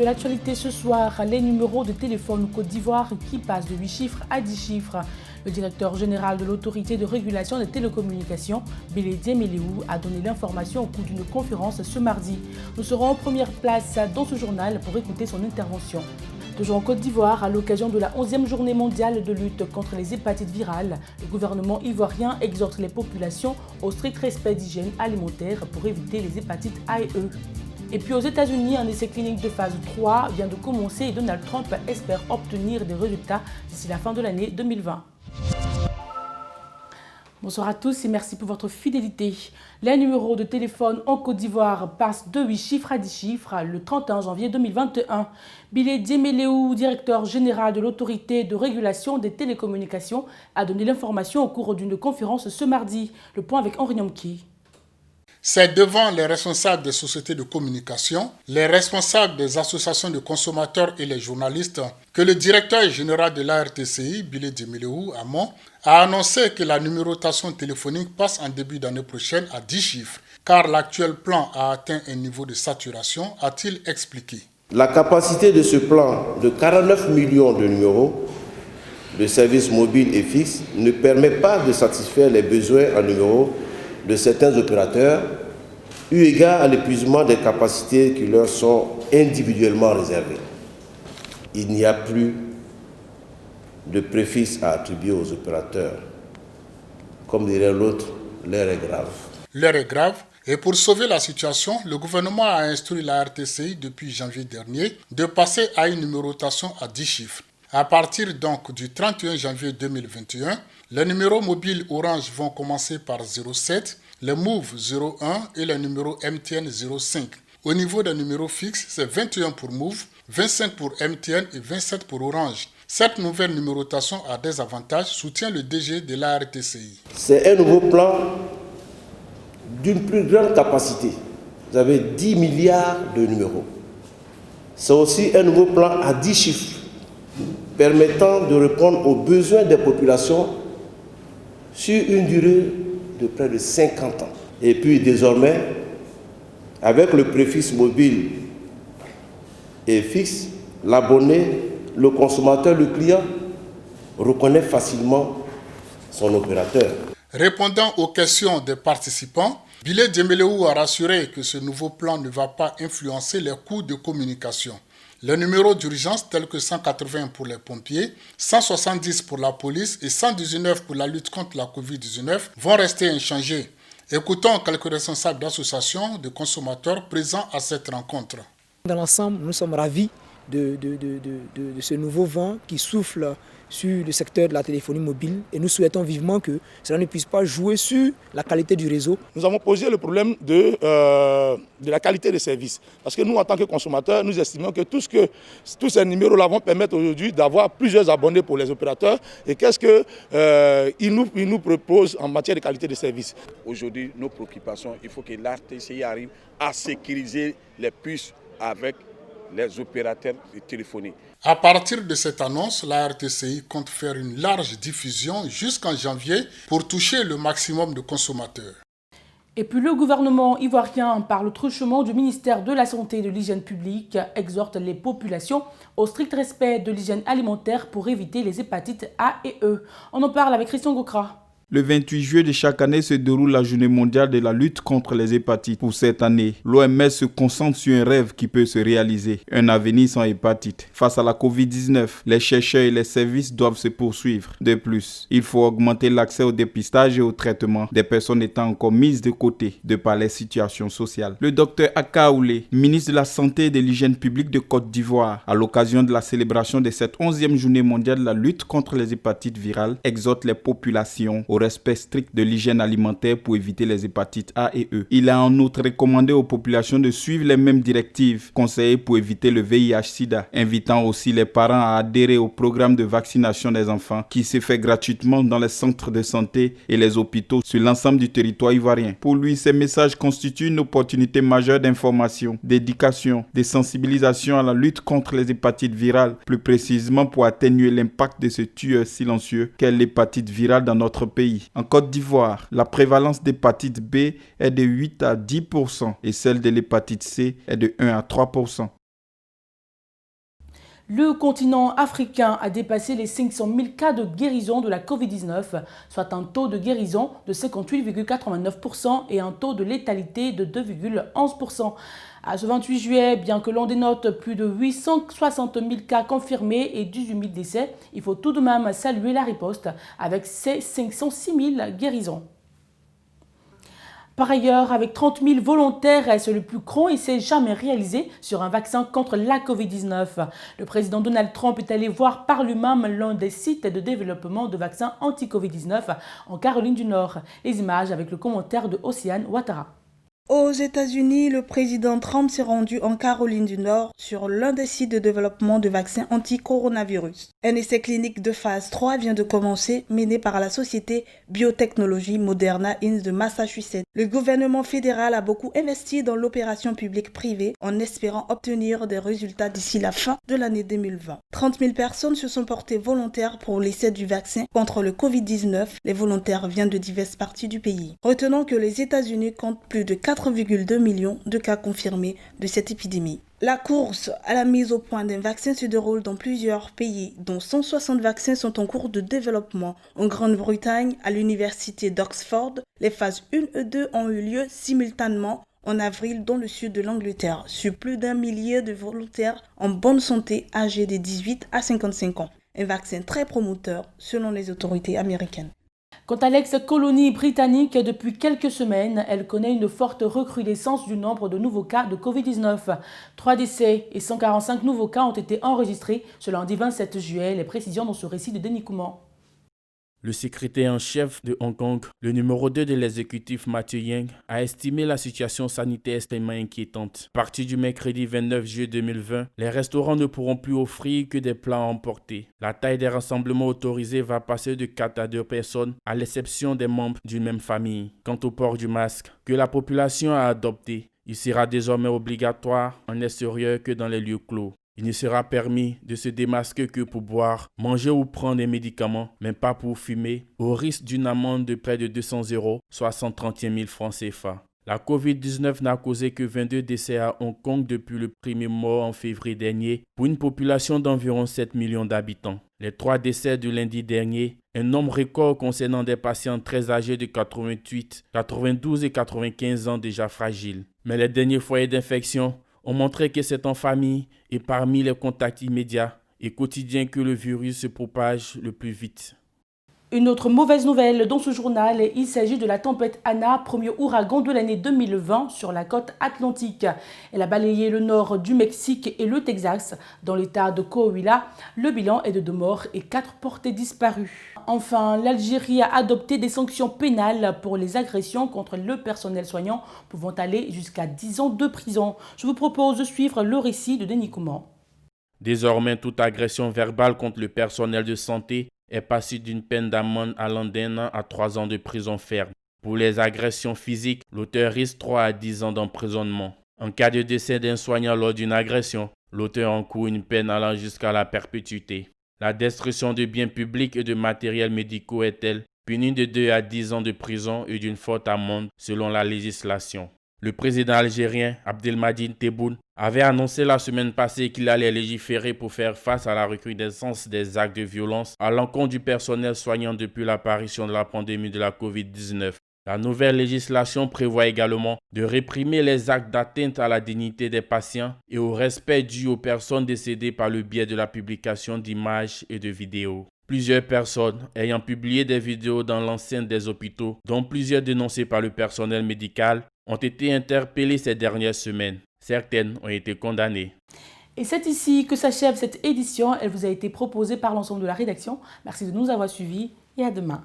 l'actualité ce soir, les numéros de téléphone Côte d'Ivoire qui passent de 8 chiffres à 10 chiffres. Le directeur général de l'autorité de régulation des télécommunications, Billy Dieméléou, a donné l'information au cours d'une conférence ce mardi. Nous serons en première place dans ce journal pour écouter son intervention. Toujours en Côte d'Ivoire, à l'occasion de la 11e journée mondiale de lutte contre les hépatites virales, le gouvernement ivoirien exhorte les populations au strict respect d'hygiène alimentaire pour éviter les hépatites A et E. Et puis aux États-Unis, un essai clinique de phase 3 vient de commencer et Donald Trump espère obtenir des résultats d'ici la fin de l'année 2020. Bonsoir à tous et merci pour votre fidélité. Les numéros de téléphone en Côte d'Ivoire passent de 8 chiffres à 10 chiffres le 31 janvier 2021. Billy Dieméléou, directeur général de l'autorité de régulation des télécommunications, a donné l'information au cours d'une conférence ce mardi. Le point avec Henri Nyamki. C'est devant les responsables des sociétés de communication, les responsables des associations de consommateurs et les journalistes que le directeur général de l'ARTCI, Billy Dieméléou Amon, a annoncé que la numérotation téléphonique passe en début d'année prochaine à 10 chiffres, car l'actuel plan a atteint un niveau de saturation, a-t-il expliqué. La capacité de ce plan de 49 millions de numéros de services mobiles et fixes ne permet pas de satisfaire les besoins en numéros de certains opérateurs, eu égard à l'épuisement des capacités qui leur sont individuellement réservées. Il n'y a plus de préfixe à attribuer aux opérateurs. Comme dirait l'autre, l'heure est grave. L'heure est grave et pour sauver la situation, le gouvernement a instruit la RTCI depuis janvier dernier de passer à une numérotation à 10 chiffres. À partir donc du 31 janvier 2021, les numéros mobiles Orange vont commencer par 07, les Move 01 et les numéros MTN 05. Au niveau des numéros fixes, c'est 21 pour Move, 25 pour MTN et 27 pour Orange. Cette nouvelle numérotation a des avantages, soutient le DG de la RTCI. C'est un nouveau plan d'une plus grande capacité. Vous avez 10 milliards de numéros. C'est aussi un nouveau plan à 10 chiffres, permettant de répondre aux besoins des populations sur une durée de près de 50 ans. Et puis désormais, avec le préfixe mobile et fixe, l'abonné, le consommateur, le client reconnaît facilement son opérateur. Répondant aux questions des participants, Billy Dieméléou a rassuré que ce nouveau plan ne va pas influencer les coûts de communication. Les numéros d'urgence tels que 180 pour les pompiers, 170 pour la police et 119 pour la lutte contre la Covid-19 vont rester inchangés. Écoutons quelques responsables d'associations de consommateurs présents à cette rencontre. Dans l'ensemble, nous sommes ravis de ce nouveau vent qui souffle sur le secteur de la téléphonie mobile et nous souhaitons vivement que cela ne puisse pas jouer sur la qualité du réseau. Nous avons posé le problème de la qualité des services parce que nous, en tant que consommateurs, nous estimons que tous ces numéros-là vont permettre aujourd'hui d'avoir plusieurs abonnés pour les opérateurs et qu'est-ce qu'ils nous proposent en matière de qualité de service. Aujourd'hui, nos préoccupations, il faut que l'ARTCI arrive à sécuriser les puces avec les opérateurs de téléphonie. À partir de cette annonce, la RTCI compte faire une large diffusion jusqu'en janvier pour toucher le maximum de consommateurs. Et puis le gouvernement ivoirien, par le truchement du ministère de la Santé et de l'Hygiène publique, exhorte les populations au strict respect de l'hygiène alimentaire pour éviter les hépatites A et E. On en parle avec Christian Gokra. Le 28 juillet de chaque année se déroule la journée mondiale de la lutte contre les hépatites. Pour cette année, l'OMS se concentre sur un rêve qui peut se réaliser, un avenir sans hépatite. Face à la Covid-19, les chercheurs et les services doivent se poursuivre. De plus, il faut augmenter l'accès au dépistage et au traitement des personnes étant encore mises de côté de par les situations sociales. Le docteur Akaoulé, ministre de la Santé et de l'Hygiène publique de Côte d'Ivoire, à l'occasion de la célébration de cette 11e journée mondiale de la lutte contre les hépatites virales, exhorte les populations au respect strict de l'hygiène alimentaire pour éviter les hépatites A et E. Il a en outre recommandé aux populations de suivre les mêmes directives conseillées pour éviter le VIH-Sida, invitant aussi les parents à adhérer au programme de vaccination des enfants qui se fait gratuitement dans les centres de santé et les hôpitaux sur l'ensemble du territoire ivoirien. Pour lui, ces messages constituent une opportunité majeure d'information, d'éducation, de sensibilisation à la lutte contre les hépatites virales, plus précisément pour atténuer l'impact de ce tueur silencieux qu'est l'hépatite virale dans notre pays. En Côte d'Ivoire, la prévalence d'hépatite B est de 8 à 10% et celle de l'hépatite C est de 1 à 3%. Le continent africain a dépassé les 500 000 cas de guérison de la Covid-19, soit un taux de guérison de 58,89% et un taux de létalité de 2,11%. À ce 28 juillet, bien que l'on dénote plus de 860 000 cas confirmés et 18 000 décès, il faut tout de même saluer la riposte avec ces 506 000 guérisons. Par ailleurs, avec 30 000 volontaires, c'est le plus grand essai jamais réalisé sur un vaccin contre la Covid-19. Le président Donald Trump est allé voir par lui-même l'un des sites de développement de vaccins anti-Covid-19 en Caroline du Nord. Les images avec le commentaire de Océane Ouattara. Aux États-Unis, le président Trump s'est rendu en Caroline du Nord sur l'un des sites de développement de vaccins anti-coronavirus. Un essai clinique de phase 3 vient de commencer, mené par la société biotechnologie Moderna Inc. de Massachusetts. Le gouvernement fédéral a beaucoup investi dans l'opération publique-privée en espérant obtenir des résultats d'ici la fin de l'année 2020. 30 000 personnes se sont portées volontaires pour l'essai du vaccin contre le Covid-19. Les volontaires viennent de diverses parties du pays. Retenons que les États-Unis comptent plus de 4,2 millions de cas confirmés de cette épidémie. La course à la mise au point d'un vaccin se déroule dans plusieurs pays, dont 160 vaccins sont en cours de développement. En Grande-Bretagne, à l'université d'Oxford, les phases 1 et 2 ont eu lieu simultanément en avril dans le sud de l'Angleterre, sur plus d'1 millier de volontaires en bonne santé âgés de 18 à 55 ans. Un vaccin très promoteur selon les autorités américaines. Quant à l'ex-colonie britannique, depuis quelques semaines, elle connaît une forte recrudescence du nombre de nouveaux cas de Covid-19. 3 décès et 145 nouveaux cas ont été enregistrés ce lundi 27 juillet. Les précisions dans ce récit de Denis Kouman. Le secrétaire en chef de Hong Kong, le numéro 2 de l'exécutif Matthew Yang, a estimé la situation sanitaire extrêmement inquiétante. À partir du mercredi 29 juillet 2020, les restaurants ne pourront plus offrir que des plats à emporter. La taille des rassemblements autorisés va passer de 4 à 2 personnes, à l'exception des membres d'une même famille. Quant au port du masque, que la population a adopté, il sera désormais obligatoire en extérieur que dans les lieux clos. Il ne sera permis de se démasquer que pour boire, manger ou prendre des médicaments, mais pas pour fumer, au risque d'une amende de près de 200 €, soit 131 000 francs CFA. La Covid-19 n'a causé que 22 décès à Hong Kong depuis le premier mort en février dernier, pour une population d'environ 7 millions d'habitants. Les 3 décès de lundi dernier, un nombre record concernant des patients très âgés de 88, 92 et 95 ans déjà fragiles. Mais les derniers foyers d'infection ont montré que c'est en famille et parmi les contacts immédiats et quotidiens que le virus se propage le plus vite. Une autre mauvaise nouvelle dans ce journal, il s'agit de la tempête Ana, premier ouragan de l'année 2020 sur la côte atlantique. Elle a balayé le nord du Mexique et le Texas. Dans l'état de Coahuila, le bilan est de 2 morts et 4 portés disparus. Enfin, l'Algérie a adopté des sanctions pénales pour les agressions contre le personnel soignant, pouvant aller jusqu'à 10 ans de prison. Je vous propose de suivre le récit de Denis Kouman. Désormais, toute agression verbale contre le personnel de santé est passible d'une peine d'amende allant d'1 an à 3 ans de prison ferme. Pour les agressions physiques, l'auteur risque 3 à 10 ans d'emprisonnement. En cas de décès d'un soignant lors d'une agression, l'auteur encourt une peine allant jusqu'à la perpétuité. La destruction de biens publics et de matériels médicaux est-elle punie de 2 à 10 ans de prison et d'une forte amende selon la législation. Le président algérien Abdelmadjid Tebboune avait annoncé la semaine passée qu'il allait légiférer pour faire face à la recrudescence des actes de violence à l'encontre du personnel soignant depuis l'apparition de la pandémie de la Covid-19. La nouvelle législation prévoit également de réprimer les actes d'atteinte à la dignité des patients et au respect dû aux personnes décédées par le biais de la publication d'images et de vidéos. Plusieurs personnes ayant publié des vidéos dans l'enceinte des hôpitaux, dont plusieurs dénoncées par le personnel médical, ont été interpellées ces dernières semaines. Certaines ont été condamnées. Et c'est ici que s'achève cette édition. Elle vous a été proposée par l'ensemble de la rédaction. Merci de nous avoir suivis et à demain.